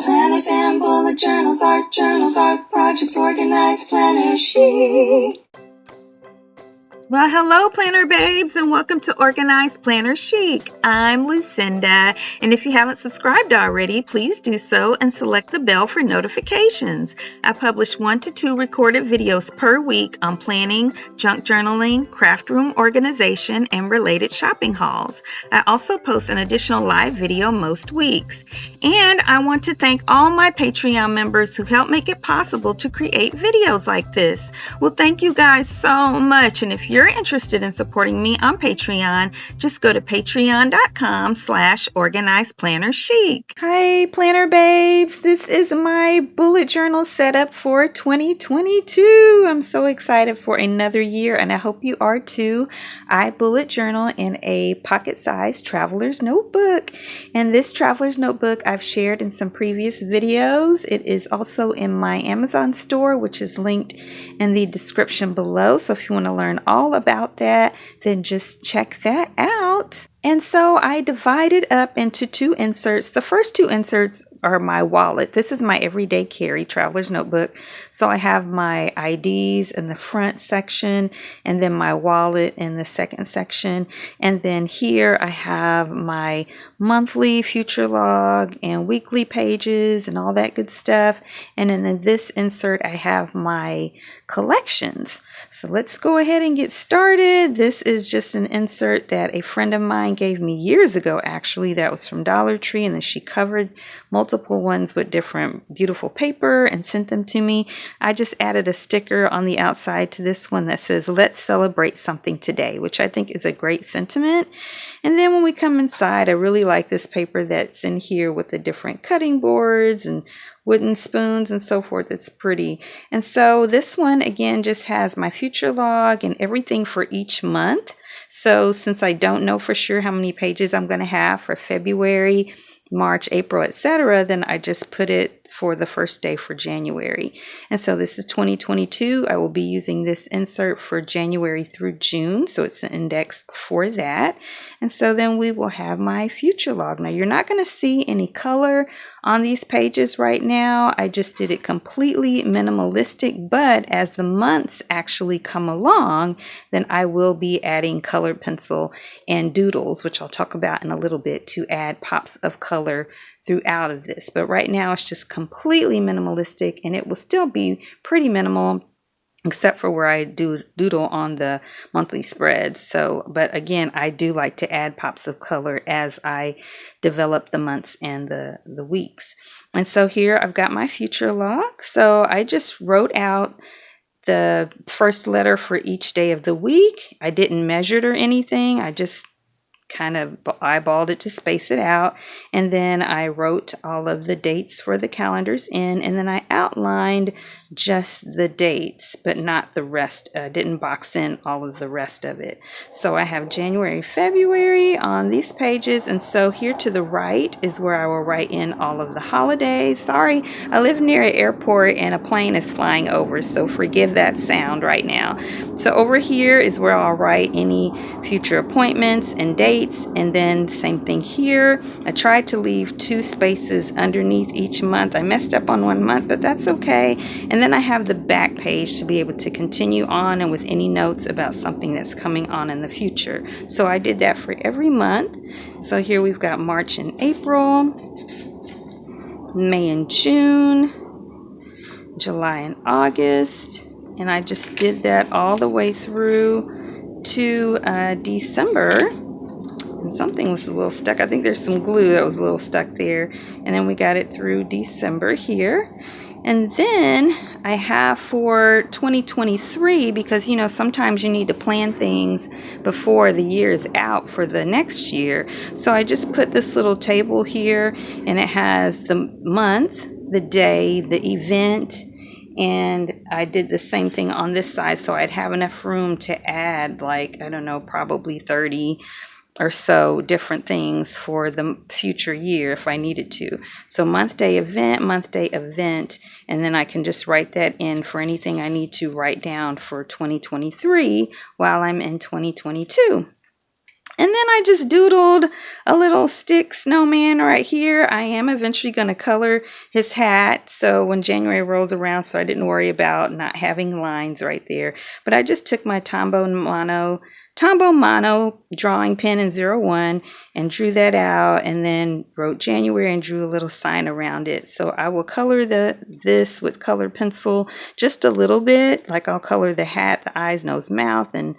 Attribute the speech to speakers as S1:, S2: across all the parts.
S1: Planners and bullet journals, art projects, organized planner chic.
S2: Well, hello, Planner Babes, and welcome to Organized Planner Chic. I'm Lucinda, and if you haven't subscribed already, please do so and select the bell for notifications. I publish 1 to 2 recorded videos per week on planning, junk journaling, craft room organization, and related shopping hauls. I also post an additional live video most weeks. And I want to thank all my Patreon members who help make it possible to create videos like this. Well, thank you guys so much, and if you're interested in supporting me on Patreon, just go to patreon.com/organizedplannerchic. Hi, Planner Babes. This is my bullet journal setup for 2022. I'm so excited for another year, and I hope you are too. I bullet journal in a pocket-sized traveler's notebook, and this traveler's notebook I've shared in some previous videos. It is also in my Amazon store, which is linked in the description below. So if you want to learn all about that, then just check that out. And so I divided up into 2 inserts. The first 2 inserts are my wallet. This is my everyday carry traveler's notebook. So I have my IDs in the front section, and then my wallet in the second section. And then here I have my monthly future log and weekly pages and all that good stuff. And then in this insert, I have my collections. So let's go ahead and get started. This is just an insert that a friend of mine gave me years ago, actually. That was from Dollar Tree, and then she covered multiple ones with different beautiful paper and sent them to me. I just added a sticker on the outside to this one that says, "Let's celebrate something today," which I think is a great sentiment. And then when we come inside, I really like this paper that's in here with the different cutting boards and wooden spoons and so forth. It's pretty. And so this one again just has my future log and everything for each month. So since I don't know for sure how many pages I'm going to have for February, March, April, etc., then I just put it for the first day for January. And so this is 2022. I will be using this insert for January through June, so it's an index for that. And so then we will have my future log. Now you're not going to see any color on these pages right now. I just did it completely minimalistic, but as the months actually come along, then I will be adding colored pencil and doodles, which I'll talk about in a little bit, to add pops of color throughout of this. But right now it's just completely minimalistic, and it will still be pretty minimal except for where I do doodle on the monthly spreads. So, but again, I do like to add pops of color as I develop the months and the weeks. And so here I've got my future log. So I just wrote out the first letter for each day of the week. I didn't measure it or anything. I just kind of eyeballed it to space it out, and then I wrote all of the dates for the calendars in, and then I outlined just the dates but not the rest. Didn't box in all of the rest of it. So I have January, February on these pages, and so here to the right is where I will write in all of the holidays. Sorry, I live near an airport and a plane is flying over, so forgive that sound right now. So over here is where I'll write any future appointments and dates. And then same thing here. I tried to leave 2 spaces underneath each month. I messed up on 1 month, but that's okay. And then I have the back page to be able to continue on and with any notes about something that's coming on in the future. So I did that for every month. So here we've got March and April, May and June, July and August, and I just did that all the way through to December. And something was a little stuck. I think there's some glue that was a little stuck there. And then we got it through December here. And then I have for 2023, because you know sometimes you need to plan things before the year is out for the next year. So I just put this little table here, and it has the month, the day, the event, and I did the same thing on this side, so I'd have enough room to add, like, I don't know, probably 30 or so different things for the future year if I needed to. So month, day, event, and then I can just write that in for anything I need to write down for 2023 while I'm in 2022. And then I just doodled a little stick snowman right here. I am eventually going to color his hat, so when January rolls around, so I didn't worry about not having lines right there. But I just took my Tombow Mono drawing pen in 01 and drew that out, and then wrote January and drew a little sign around it. So I will color this with colored pencil just a little bit, like I'll color the hat, the eyes, nose, mouth, and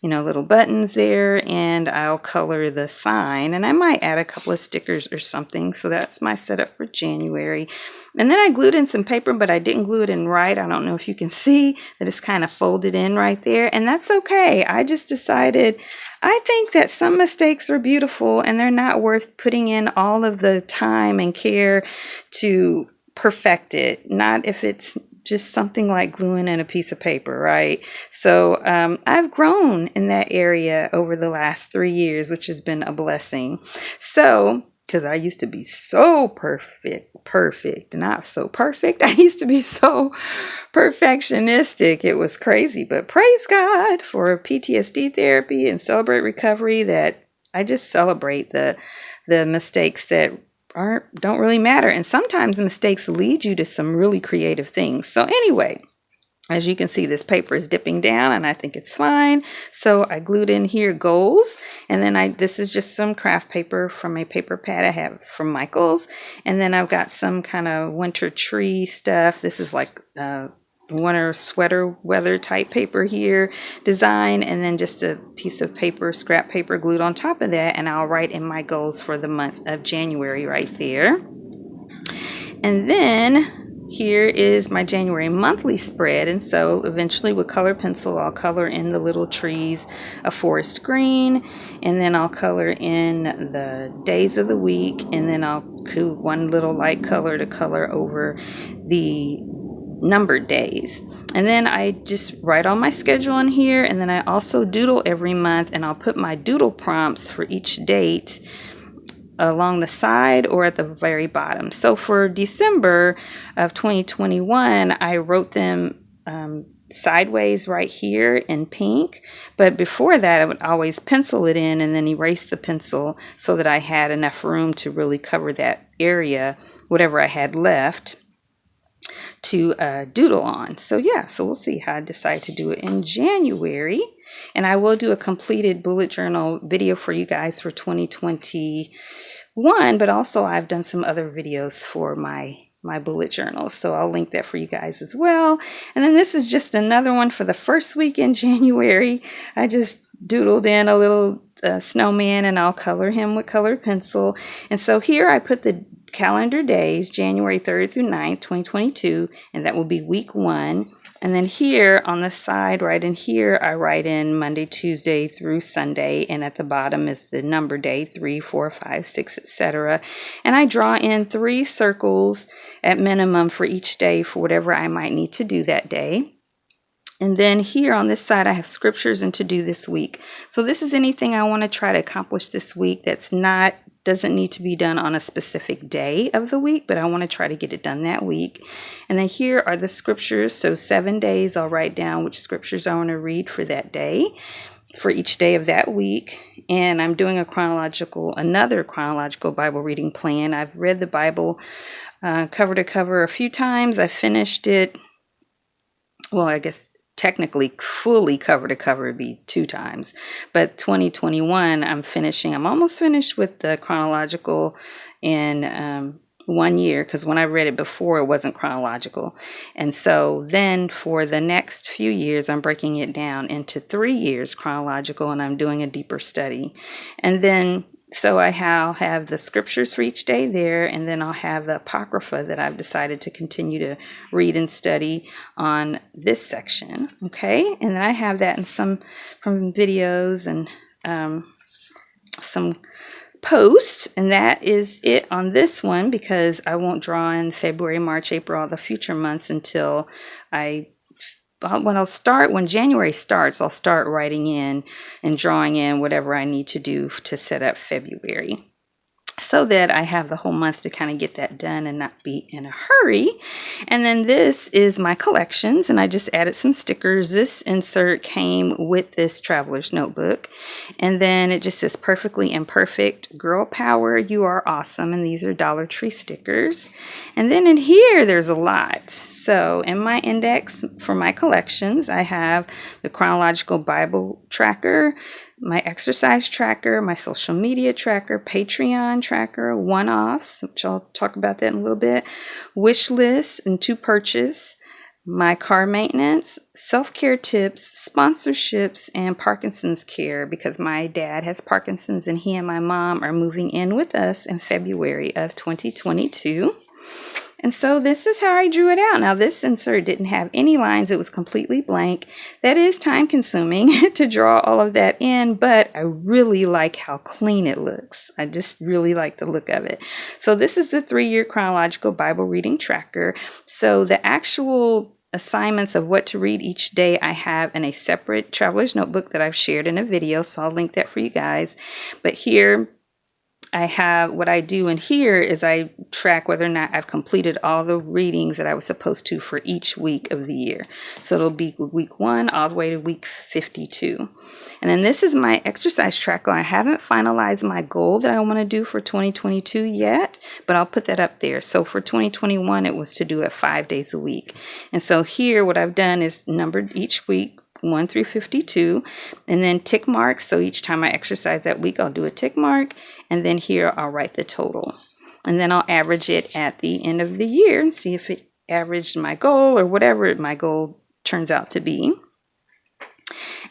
S2: little buttons there, and I'll color the sign, and I might add a couple of stickers or something. So that's my setup for January. And then I glued in some paper, but I didn't glue it in right. I don't know if you can see that it's kind of folded in right there, and that's okay. I just decided I think that some mistakes are beautiful and they're not worth putting in all of the time and care to perfect it. Not if it's just something like gluing in a piece of paper, right? So I've grown in that area over the last 3 years, which has been a blessing. So, because I used to be so perfect, not so perfect. I used to be so perfectionistic. It was crazy, but praise God for PTSD therapy and Celebrate Recovery, that I just celebrate the mistakes that don't really matter. And sometimes mistakes lead you to some really creative things. So anyway, as you can see, this paper is dipping down and I think it's fine. So I glued in here goals, and then this is just some craft paper from a paper pad I have from Michaels. And then I've got some kind of winter tree stuff. This is like winter sweater weather type paper here design, and then just a piece of paper, scrap paper, glued on top of that, and I'll write in my goals for the month of January right there. And then here is my January monthly spread, and so eventually with color pencil I'll color in the little trees a forest green, and then I'll color in the days of the week, and then I'll do one little light color to color over the numbered days. And then I just write on my schedule in here, and then I also doodle every month, and I'll put my doodle prompts for each date along the side or at the very bottom. So for December of 2021, I wrote them sideways right here in pink, but before that I would always pencil it in and then erase the pencil so that I had enough room to really cover that area, whatever I had left, to doodle on. So yeah, so we'll see how I decide to do it in January. And I will do a completed bullet journal video for you guys for 2021, but also I've done some other videos for my bullet journals, so I'll link that for you guys as well. And then this is just another one for the first week in January. I just doodled in a little snowman, and I'll color him with colored pencil. And so here I put the calendar days, January 3rd through 9th, 2022, and that will be week 1. And then here on the side, right in here, I write in Monday, Tuesday through Sunday, and at the bottom is the number day, 3, 4, 5, 6, etc. And I draw in 3 circles at minimum for each day for whatever I might need to do that day. And then here on this side, I have scriptures and to do this week. So this is anything I want to try to accomplish this week doesn't need to be done on a specific day of the week, but I want to try to get it done that week. And then here are the scriptures. So 7 days, I'll write down which scriptures I want to read for that day, for each day of that week. And I'm doing another chronological Bible reading plan. I've read the Bible cover to cover a few times. I finished it. Well, I guess technically fully cover to cover would be 2 times, but 2021 I'm almost finished with the chronological in 1 year, because when I read it before it wasn't chronological. And so then for the next few years I'm breaking it down into 3 years chronological, and I'm doing a deeper study. And then so I'll have the scriptures for each day there, and then I'll have the Apocrypha that I've decided to continue to read and study on this section, okay? And then I have that in some from videos and some posts, and that is it on this one, because I won't draw in February, March, April, all the future months until when January starts, I'll start writing in and drawing in whatever I need to do to set up February. so that I have the whole month to kind of get that done and not be in a hurry. And then this is my collections, and I just added some stickers. This insert came with this traveler's notebook, and then it just says perfectly imperfect, girl power, you are awesome, and these are Dollar Tree stickers. And then in here there's a lot. So in my index for my collections, I have the chronological Bible tracker, my exercise tracker, my social media tracker, Patreon tracker, one-offs, which I'll talk about that in a little bit, wish list and to purchase, my car maintenance, self-care tips, sponsorships, and Parkinson's care, because my dad has Parkinson's and he and my mom are moving in with us in February of 2022. And so this is how I drew it out. Now this insert didn't have any lines. It was completely blank. That is time consuming to draw all of that in, but I really like how clean it looks. I just really like the look of it. So this is the 3-year chronological Bible reading tracker. So the actual assignments of what to read each day I have in a separate traveler's notebook that I've shared in a video. So I'll link that for you guys. But here I have, what I do in here is I track whether or not I've completed all the readings that I was supposed to for each week of the year. So it'll be week 1 all the way to week 52. And then this is my exercise tracker. I haven't finalized my goal that I want to do for 2022 yet, but I'll put that up there. So for 2021, it was to do it 5 days a week. And so here what I've done is numbered each week 1 through 52, and then tick marks. So each time I exercise that week, I'll do a tick mark, and then here I'll write the total. And then I'll average it at the end of the year and see if it averaged my goal or whatever my goal turns out to be.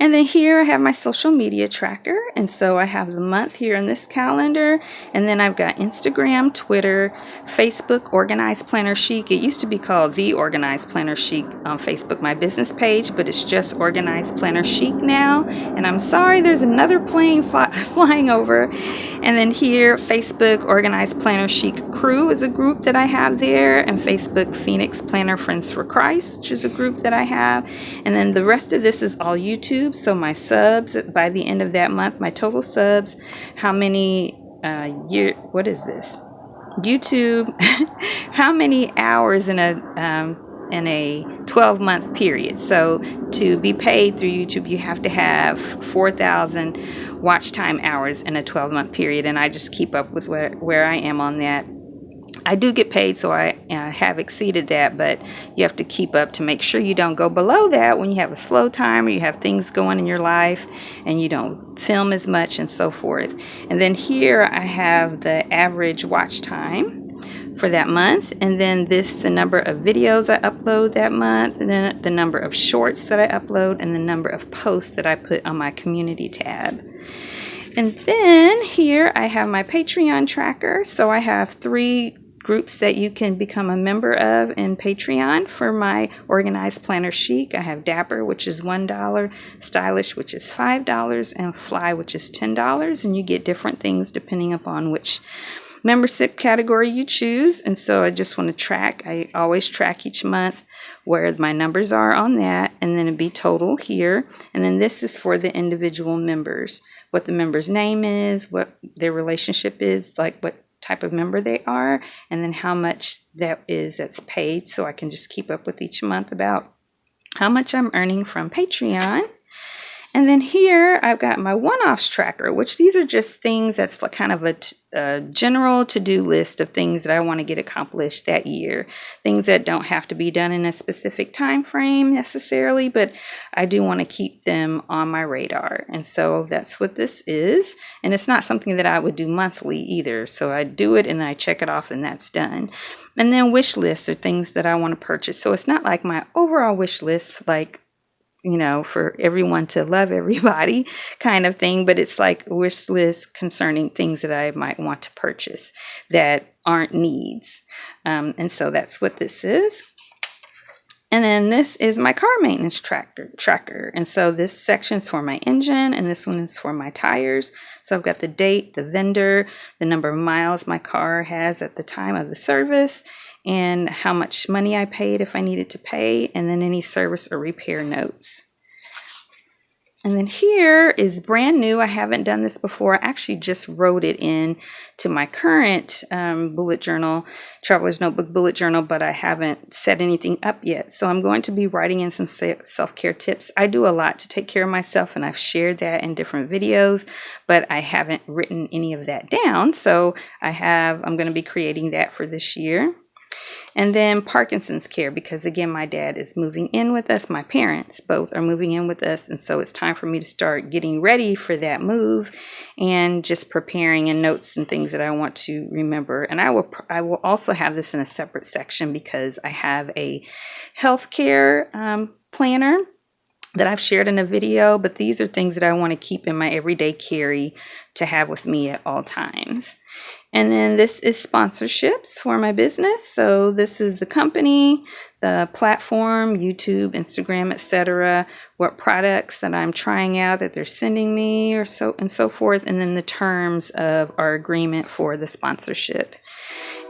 S2: And then here I have my social media tracker. And so I have the month here in this calendar. And then I've got Instagram, Twitter, Facebook, Organized Planner Chic. It used to be called The Organized Planner Chic on Facebook, my business page, but it's just Organized Planner Chic now. And I'm sorry, there's another plane flying over. And then here, Facebook, Organized Planner Chic Crew is a group that I have there. And Facebook, Phoenix Planner Friends for Christ, which is a group that I have. And then the rest of this is all YouTube. So my subs by the end of that month, my total subs, how many what is this? YouTube, how many hours in a 12-month period. So to be paid through YouTube, you have to have 4,000 watch time hours in a 12-month period, and I just keep up with where I am on that. I do get paid, so I have exceeded that, but you have to keep up to make sure you don't go below that when you have a slow time or you have things going in your life and you don't film as much and so forth. And then here I have the average watch time for that month, and then the number of videos I upload that month, and then the number of shorts that I upload, and the number of posts that I put on my community tab. And then here I have my Patreon tracker. So I have 3 groups that you can become a member of in Patreon for my Organized Planner Chic. I have Dapper, which is $1, Stylish, which is $5, and Fly, which is $10. And you get different things depending upon which membership category you choose. And so I just want to track. I always track each month where my numbers are on that, and then it'd be total here. And then this is for the individual members, what the member's name is, what their relationship is, like what type of member they are, and then how much that's paid, so I can just keep up with each month about how much I'm earning from Patreon. And then here I've got my one-offs tracker, which these are just things that's kind of a general to-do list of things that I want to get accomplished that year. Things that don't have to be done in a specific time frame necessarily, but I do want to keep them on my radar. And so that's what this is. And it's not something that I would do monthly either. So I do it and I check it off and that's done. And then wish lists are things that I want to purchase. So it's not like my overall wish list, like, for everyone to love everybody kind of thing, but it's like a wish list concerning things that I might want to purchase that aren't needs. And so that's what this is. And then this is my car maintenance tracker. And so this section is for my engine, and this one is for my tires. So I've got the date, the vendor, the number of miles my car has at the time of the service, and how much money I paid if I needed to pay, and then any service or repair notes. And then here is brand new. I haven't done this before. I actually just wrote it in to my current bullet journal, Traveler's Notebook bullet journal, but I haven't set anything up yet. So I'm going to be writing in some self-care tips. I do a lot to take care of myself, and I've shared that in different videos, but I haven't written any of that down. So I'm going to be creating that for this year. And then Parkinson's care, because again, my dad is moving in with us. My parents both are moving in with us. And so it's time for me to start getting ready for that move and just preparing and notes and things that I want to remember. And I will also have this in a separate section because I have a healthcare planner that I've shared in a video, but these are things that I want to keep in my everyday carry to have with me at all times. And then this is sponsorships for my business. So this is the company, the platform, YouTube, Instagram, etc., what products that I'm trying out that they're sending me or so and so forth, and then the terms of our agreement for the sponsorship.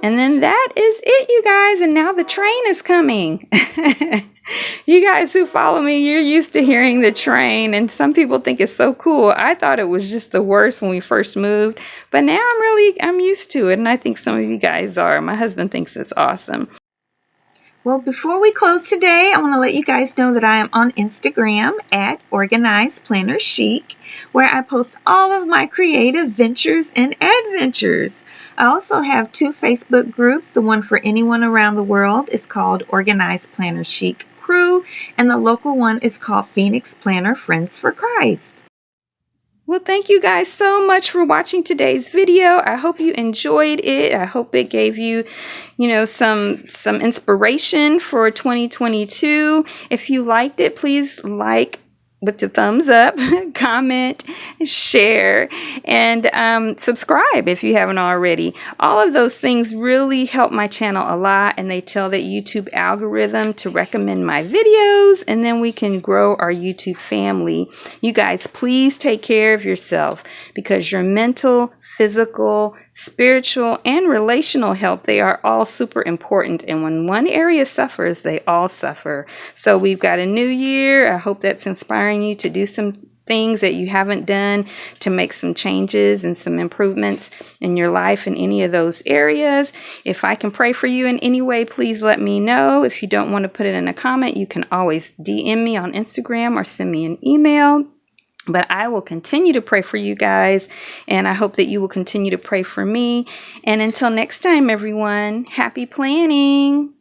S2: And then that is it, you guys. And now the train is coming. You guys who follow me, you're used to hearing the train, and some people think it's so cool. I thought it was just the worst when we first moved, but now I'm used to it, and I think some of you guys are. My husband thinks it's awesome. Well, before we close today, I want to let you guys know that I am on Instagram at Organized Planner Chic, where I post all of my creative ventures and adventures. I also have 2 Facebook groups. The one for anyone around the world is called Organized Planner Chic Crew, and the local one is called Phoenix Planner Friends for Christ. Well, thank you guys so much for watching today's video. I hope you enjoyed it. I hope it gave you, some inspiration for 2022. If you liked it, please like with the thumbs up, comment, share, and subscribe if you haven't already. All of those things really help my channel a lot, and they tell that YouTube algorithm to recommend my videos, and then we can grow our YouTube family. You guys, please take care of yourself, because your mental, physical, spiritual, and relational health, they are all super important. And when one area suffers, they all suffer. So we've got a new year. I hope that's inspiring you to do some things that you haven't done, to make some changes and some improvements in your life in any of those areas. If I can pray for you in any way, please let me know. If you don't want to put it in a comment, you can always DM me on Instagram or send me an email. But I will continue to pray for you guys, and I hope that you will continue to pray for me. And until next time, everyone, happy planning.